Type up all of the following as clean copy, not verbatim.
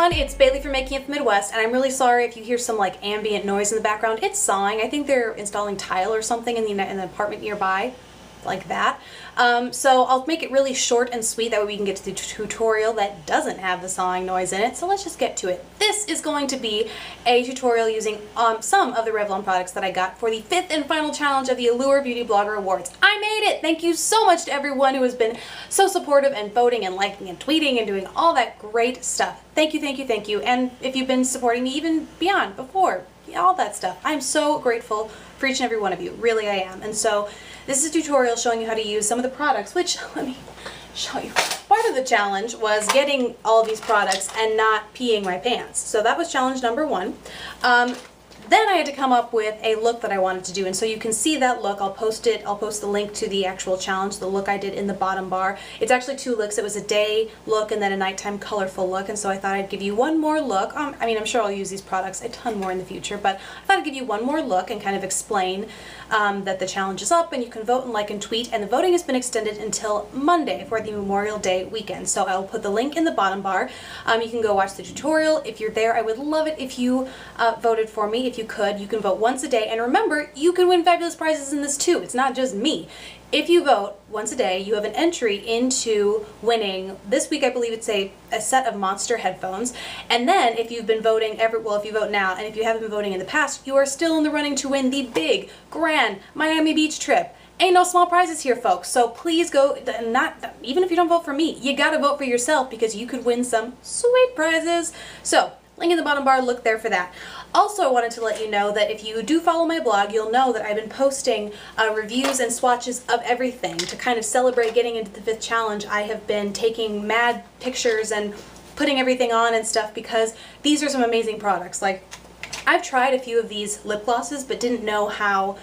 everyone, it's Bailey from Making It the Midwest, and I'm really sorry if you hear some like ambient noise in the background. It's sawing. I think they're installing tile or something in the apartment nearby, like that. So I'll make it really short and sweet, that way we can get to the tutorial that doesn't have the sawing noise in it. So let's just get to it. This is going to be a tutorial using some of the Revlon products that I got for the 5th and final challenge of the Allure Beauty Blogger Awards. I made it! Thank you so much to everyone who has been so supportive and voting and liking and tweeting and doing all that great stuff. Thank you, thank you, thank you. And if you've been supporting me even beyond, before, all that stuff, I'm so grateful for each and every one of you. Really, I am. And so this is a tutorial showing you how to use some of the products, which, let me show you. Part of the challenge was getting all of these products and not peeing my pants. So that was challenge number 1. Then I had to come up with a look that I wanted to do, and so you can see that look. I'll post the link to the actual challenge, the look I did in the bottom bar. It's actually 2 looks. It was a day look and then a nighttime colorful look, and so I thought I'd give you one more look. I mean, I'm sure I'll use these products a ton more in the future, but I thought I'd give you one more look and kind of explain that the challenge is up and you can vote and like and tweet, and the voting has been extended until Monday for the Memorial Day weekend. So I'll put the link in the bottom bar. You can go watch the tutorial. If you're there, I would love it if you voted for me. If you could, you can vote once a day, and remember, you can win fabulous prizes in this too. It's not just me. If you vote once a day, you have an entry into winning, this week I believe it's a set of Monster headphones, and then if you've been voting if you vote now, and if you haven't been voting in the past, you are still in the running to win the big, grand Miami Beach trip. Ain't no small prizes here, folks, so please go, even if you don't vote for me, you gotta vote for yourself because you could win some sweet prizes. So, link in the bottom bar, look there for that. Also, I wanted to let you know that if you do follow my blog, you'll know that I've been posting reviews and swatches of everything. To kind of celebrate getting into the 5th challenge, I have been taking mad pictures and putting everything on and stuff because these are some amazing products. Like, I've tried a few of these lip glosses but didn't know how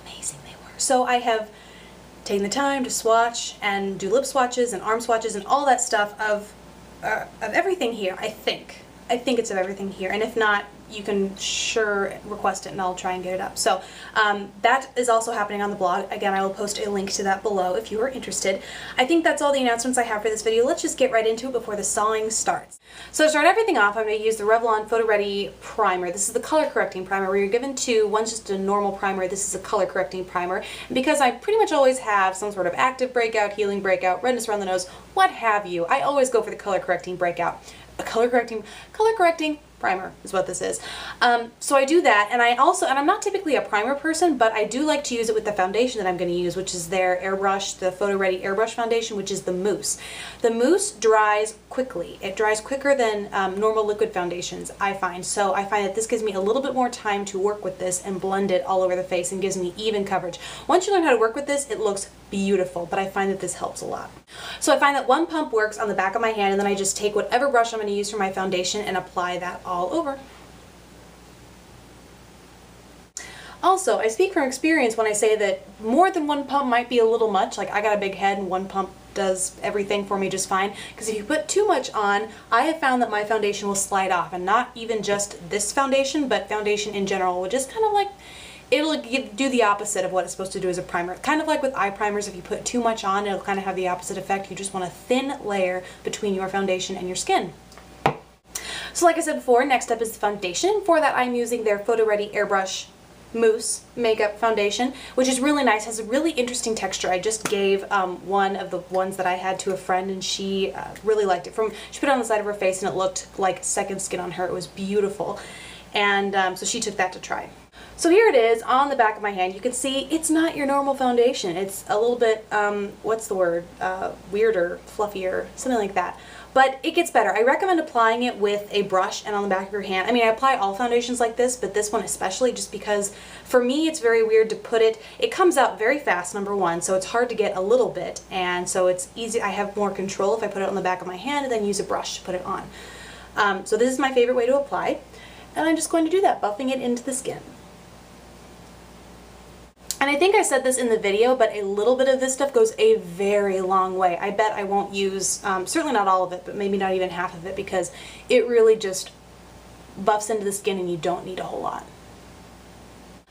amazing they were. So I have taken the time to swatch and do lip swatches and arm swatches and all that stuff of everything here, I think. I think it's of everything here, and if not, you can sure request it and I'll try and get it up. So that is also happening on the blog. Again, I will post a link to that below if you are interested. I think that's all the announcements I have for this video. Let's just get right into it before the sawing starts. So to start everything off, I'm going to use the Revlon Photo Ready Primer. This is the color correcting primer where you're given 2. One's just a normal primer. This is a color correcting primer. And because I pretty much always have some sort of active breakout, healing breakout, redness around the nose, what have you, I always go for the color correcting breakout. A color correcting primer is what this is. So I do that, and I'm not typically a primer person, but I do like to use it with the foundation that I'm going to use, which is their airbrush, the Photo Ready Airbrush Foundation, which is the mousse. The mousse dries quickly. It dries quicker than normal liquid foundations, I find. So I find that this gives me a little bit more time to work with this and blend it all over the face and gives me even coverage. Once you learn how to work with this, it looks beautiful, but I find that this helps a lot. So I find that one pump works on the back of my hand, and then I just take whatever brush I'm going to use for my foundation and apply that all over. Also, I speak from experience when I say that more than one pump might be a little much. Like, I got a big head and one pump does everything for me just fine, because if you put too much on, I have found that my foundation will slide off, and not even just this foundation, but foundation in general will just kind of like, it'll do the opposite of what it's supposed to do as a primer. Kind of like with eye primers, if you put too much on, it'll kind of have the opposite effect. You just want a thin layer between your foundation and your skin. So like I said before, next up is the foundation. For that, I'm using their Photo Ready Airbrush Mousse Makeup Foundation, which is really nice, has a really interesting texture. I just gave one of the ones that I had to a friend, and she really liked it. She put it on the side of her face and it looked like second skin on her. It was beautiful. And so she took that to try. So here it is on the back of my hand. You can see it's not your normal foundation. It's a little bit, what's the word, weirder, fluffier, something like that. But it gets better. I recommend applying it with a brush and on the back of your hand. I mean, I apply all foundations like this, but this one especially, just because for me it's very weird to put it. It comes out very fast, number 1, so it's hard to get a little bit, and so it's easy. I have more control if I put it on the back of my hand and then use a brush to put it on. So this is my favorite way to apply, and I'm just going to do that, buffing it into the skin. And I think I said this in the video, but a little bit of this stuff goes a very long way. I bet I won't use, certainly not all of it, but maybe not even half of it, because it really just buffs into the skin and you don't need a whole lot.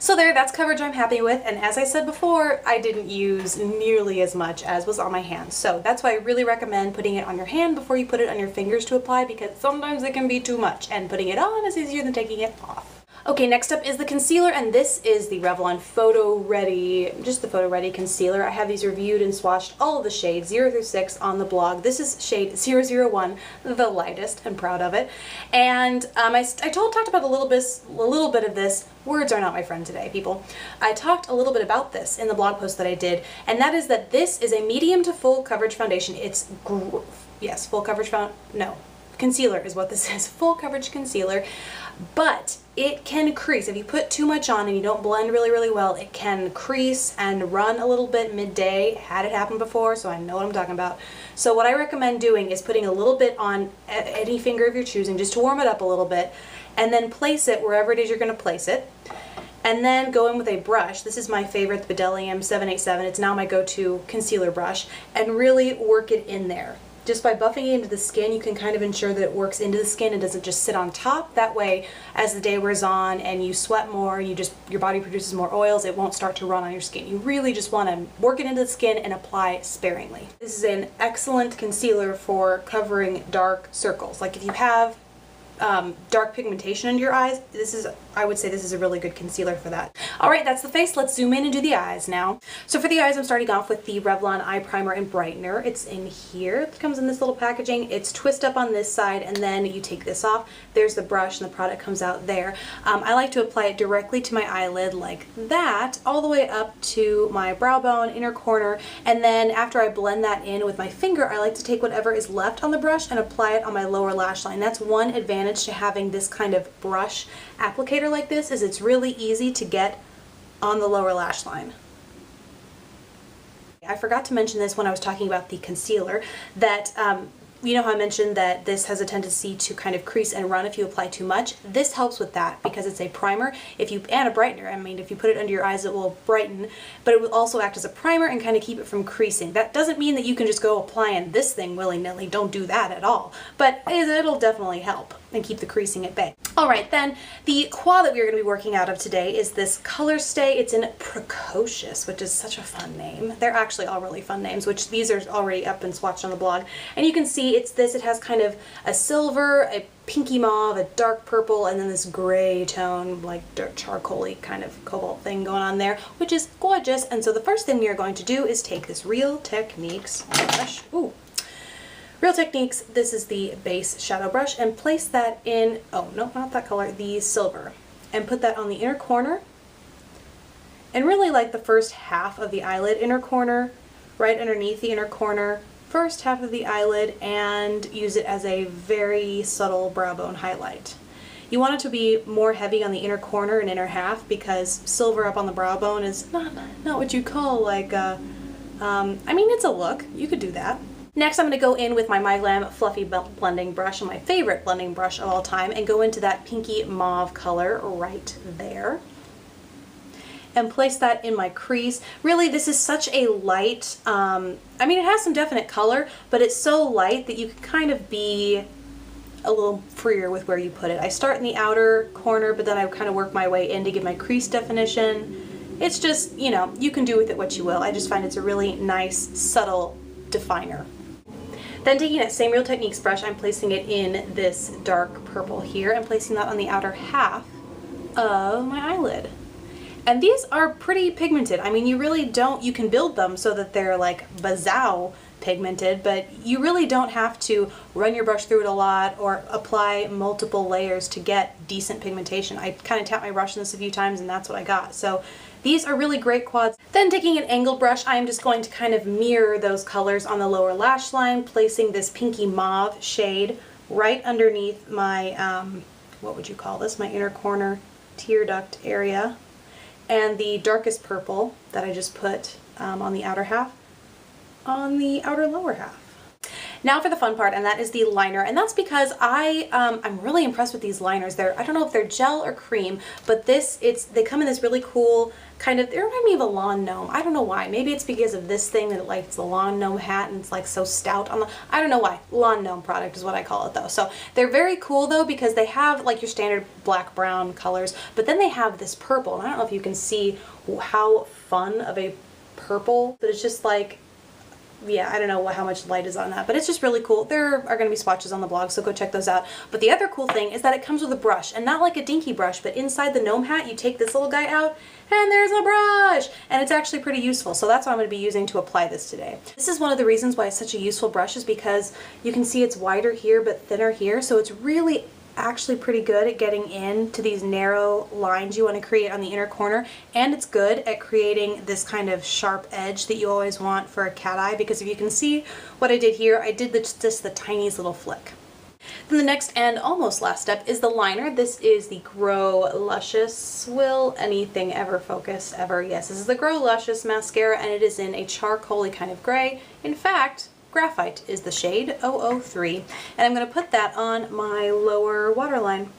So there, that's coverage I'm happy with, and as I said before, I didn't use nearly as much as was on my hand. So that's why I really recommend putting it on your hand before you put it on your fingers to apply, because sometimes it can be too much, and putting it on is easier than taking it off. Okay, next up is the concealer, and this is the Revlon Photo Ready, just the Photo Ready concealer. I have these reviewed and swatched, all of the shades, 0 through 6 on the blog. This is shade 001, the lightest. I'm proud of it. And I talked about a little bit of this. Words are not my friend today, people. I talked a little bit about this in the blog post that I did, and that is that this is a medium to full coverage foundation. It's, yes, full coverage concealer is what this is, full coverage concealer, but it can crease. If you put too much on and you don't blend really well, it can crease and run a little bit midday. Had it happen before, so I know what I'm talking about. So what I recommend doing is putting a little bit on any finger of your choosing, just to warm it up a little bit, and then place it wherever it is you're going to place it. And then go in with a brush. This is my favorite, the Bdellium 787. It's now my go-to concealer brush, and really work it in there. Just by buffing it into the skin, you can kind of ensure that it works into the skin and doesn't just sit on top. That way, as the day wears on and you sweat more, your body produces more oils, it won't start to run on your skin. You really just want to work it into the skin and apply sparingly. This is an excellent concealer for covering dark circles. Like if you have dark pigmentation under your eyes, I would say this is a really good concealer for that. Alright, that's the face. Let's zoom in and do the eyes now. So for the eyes, I'm starting off with the Revlon Eye Primer and Brightener. It's in here. It comes in this little packaging. It's twist up on this side, and then you take this off. There's the brush, and the product comes out there. I like to apply it directly to my eyelid like that, all the way up to my brow bone, inner corner, and then after I blend that in with my finger, I like to take whatever is left on the brush and apply it on my lower lash line. That's one advantage to having this kind of brush applicator like this, is it's really easy to get on the lower lash line. I forgot to mention this when I was talking about the concealer, that you know how I mentioned that this has a tendency to kind of crease and run if you apply too much? This helps with that because it's a primer and a brightener. I mean, if you put it under your eyes, it will brighten, but it will also act as a primer and kind of keep it from creasing. That doesn't mean that you can just go applying this thing willy-nilly. Don't do that at all, but it'll definitely help and keep the creasing at bay. Alright, then the quad that we're going to be working out of today is this Color Stay. It's in Precocious, which is such a fun name. They're actually all really fun names, which these are already up and swatched on the blog. And you can see it's this. It has kind of a silver, a pinky mauve, a dark purple, and then this gray tone, like dark charcoal-y kind of cobalt thing going on there, which is gorgeous. And so the first thing we are going to do is take this Real Techniques brush. Ooh. Real Techniques, this is the base shadow brush, and place that in, oh no, not that color, the silver, and put that on the inner corner, and really like the first half of the eyelid, inner corner, right underneath the inner corner, first half of the eyelid, and use it as a very subtle brow bone highlight. You want it to be more heavy on the inner corner and inner half, because silver up on the brow bone is not what you call like I mean, it's a look. You could do that. Next, I'm going to go in with my MyGlam Fluffy Blending Brush, my favorite blending brush of all time, and go into that pinky mauve color right there. And place that in my crease. Really, this is such a light, I mean, it has some definite color, but it's so light that you can kind of be a little freer with where you put it. I start in the outer corner, but then I kind of work my way in to give my crease definition. It's just, you know, you can do with it what you will. I just find it's a really nice, subtle definer. Then taking that same Real Techniques brush, I'm placing it in this dark purple here and placing that on the outer half of my eyelid. And these are pretty pigmented. I mean, you really don't, you can build them so that they're like bazow pigmented, but you really don't have to run your brush through it a lot or apply multiple layers to get decent pigmentation. I kind of tapped my brush on this a few times and that's what I got. So these are really great quads. Then taking an angled brush, I'm just going to kind of mirror those colors on the lower lash line, placing this pinky mauve shade right underneath my, what would you call this? My inner corner tear duct area. And the darkest purple that I just put on the outer half, on the outer lower half. Now for the fun part, and that is the liner, and that's because I'm really impressed with these liners. I don't know if they're gel or cream, but they come in this really cool kind of, they remind me of a lawn gnome. I don't know why. Maybe it's because of this thing that it's the lawn gnome hat and it's like so stout on the, I don't know why. Lawn gnome product is what I call it though. So they're very cool though because they have like your standard black, brown colors, but then they have this purple, and I don't know if you can see how fun of a purple, but it's just like, yeah, I don't know how much light is on that, but it's just really cool. There are going to be swatches on the blog, so go check those out. But the other cool thing is that it comes with a brush, and not like a dinky brush, but inside the gnome hat, you take this little guy out, and there's a brush! And it's actually pretty useful, so that's what I'm going to be using to apply this today. This is one of the reasons why it's such a useful brush, is because you can see it's wider here, but thinner here, so it's really actually pretty good at getting into these narrow lines you want to create on the inner corner, and it's good at creating this kind of sharp edge that you always want for a cat eye, because if you can see what I did here, I did just the tiniest little flick. Then the next and almost last step is the liner. This is the Grow Luscious. Will anything ever focus ever? Yes, this is the Grow Luscious mascara, and it is in a charcoaly kind of gray. In fact, Graphite is the shade 003, and I'm going to put that on my lower waterline.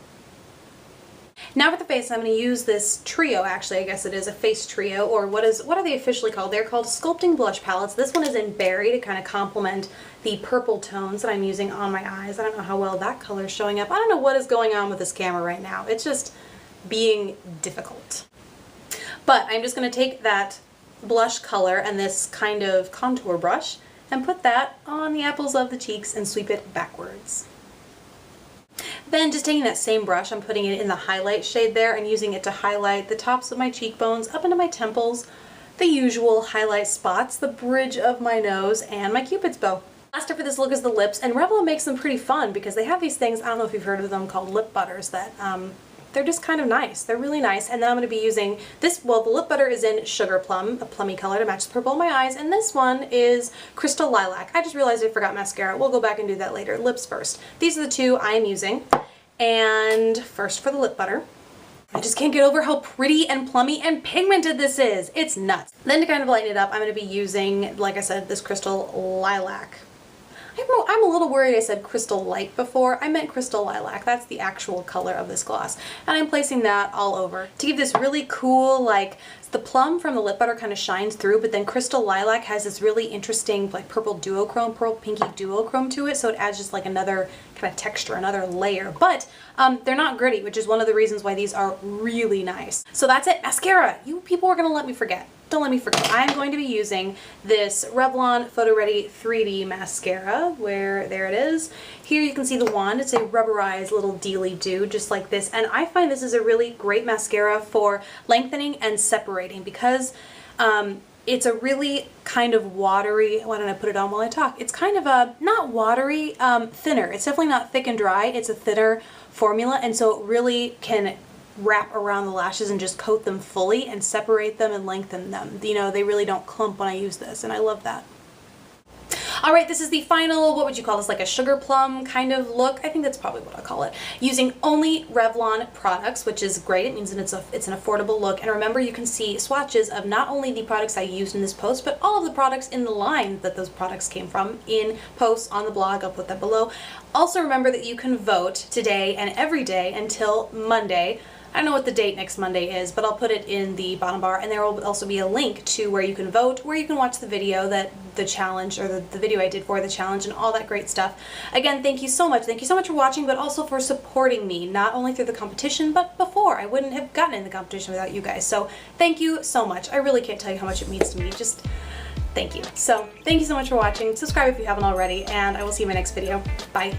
Now for the face, I'm going to use this trio, actually I guess it is a face trio, or what are they officially called? They're called Sculpting Blush Palettes. This one is in Berry to kind of complement the purple tones that I'm using on my eyes. I don't know how well that color is showing up. I don't know what is going on with this camera right now. It's just being difficult. But I'm just going to take that blush color and this kind of contour brush and put that on the apples of the cheeks and sweep it backwards. Then just taking that same brush, I'm putting it in the highlight shade there and using it to highlight the tops of my cheekbones, up into my temples, the usual highlight spots, the bridge of my nose, and my cupid's bow. Last step for this look is the lips, and Revlon makes them pretty fun because they have these things, I don't know if you've heard of them, called lip butters that they're just kind of nice. They're really nice. And then I'm going to be using this, well, the lip butter is in Sugar Plum, a plummy color to match the purple in my eyes, and this one is Crystal Lilac. I just realized I forgot mascara. We'll go back and do that later. Lips first. These are the two I am using. And first for the lip butter. I just can't get over how pretty and plummy and pigmented this is. It's nuts. Then to kind of lighten it up, I'm going to be using, like I said, this Crystal Lilac. I'm a little worried I said Crystal Light before. I meant Crystal Lilac. That's the actual color of this gloss. And I'm placing that all over to give this really cool, like, the plum from the lip butter kind of shines through, but then Crystal Lilac has this really interesting, like, purple duochrome, purple pinky duochrome to it, so it adds just like another kind of texture, another layer. But they're not gritty, which is one of the reasons why these are really nice. So that's it. Mascara. You people are going to let me forget. Don't let me forget. I'm going to be using this Revlon Photo Ready 3D mascara, where there it is. Here you can see the wand. It's a rubberized little dealy do, just like this. And I find this is a really great mascara for lengthening and separating because it's a really kind of watery, why don't I put it on while I talk? It's kind of a, not watery, thinner. It's definitely not thick and dry. It's a thinner formula, and so it really can wrap around the lashes and just coat them fully and separate them and lengthen them. You know, they really don't clump when I use this, and I love that. Alright, this is the final, what would you call this, like a sugar plum kind of look? I think that's probably what I'll call it. Using only Revlon products, which is great. It means that it's an affordable look. And remember, you can see swatches of not only the products I used in this post, but all of the products in the line that those products came from in posts on the blog. I'll put that below. Also remember that you can vote today and every day until Monday. I don't know what the date next Monday is, but I'll put it in the bottom bar, and there will also be a link to where you can vote, where you can watch the video that the challenge, or the video I did for the challenge, and all that great stuff. Again, thank you so much. Thank you so much for watching, but also for supporting me, not only through the competition, but before. I wouldn't have gotten in the competition without you guys. So thank you so much. I really can't tell you how much it means to me. Just thank you. So thank you so much for watching. Subscribe if you haven't already, and I will see you in my next video. Bye.